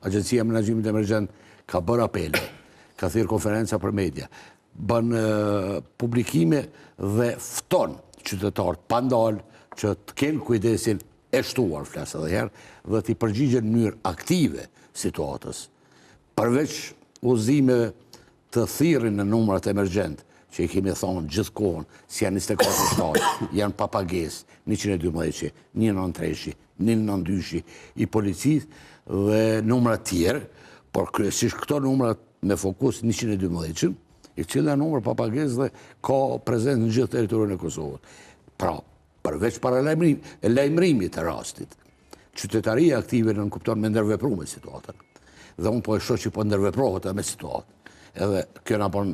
Agjencia e Menaxhimit Emergjent ka bërë apele, ka thirrë konferenca për media, bën publikime dhe fton qytetarët pa ndalë që të kenë kujdesin e shtuar, flasë edhe herë, dhe t'i përgjigjen në mënyrë aktive situatës. Përveç udhëzimeve të thirrjen në numrat emergjent, që i kemi thonë gjithkohën, si janë 24 shtatë, janë pa pagesë, 112, 193, 192 i policisë dhe numra tjerë, por kryesisht këto numrat me fokus 112, i cila numër pa pagesë dhe ka prezencë në gjithë territorin e Kosovës. Pra, përveç paralajmërimit të rastit, qytetaria aktive në kupton me ndërvepru me situatën. Dhe unë po e shoh që po ndërveprohet me situatë. Edhe kjo na bën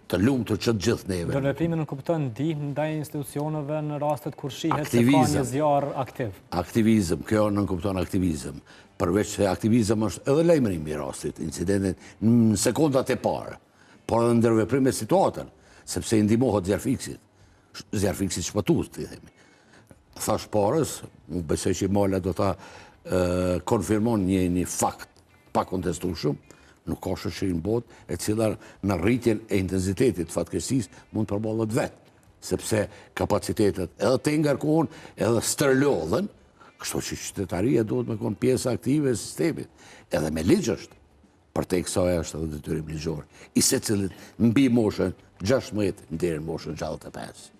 të lumtur që të gjithë neve. Ndërveprimi në kupton ndihmë ndaj institucioneve në rastet kur shihet se ka një zjarr aktiv. Aktivizëm, kjo në kupton aktivizëm. Përveç se aktivizëm është edhe lajmërimi i rastit, incidentit në sekondat e parë, por edhe ndërveprim me situatën, sepse i ndihmohet zjarfiksit shpëtues, të themi. Thash parës, unë besoj që Mala do ta konfirmon një fakt pa kontestueshëm, nuk ka shoqëri në botë e cila në rritjen e intensitetit fatkeqësisë mund të përballet vetë, sepse kapacitetet edhe të ngarkohen edhe stërlodhen, kështu që qytetaria duhet me qenë pjesë aktive e sistemit, edhe me ligj është, përtej kësaj është edhe detyrim ligjor, i secilit mbi moshën 16 deri në moshën 65.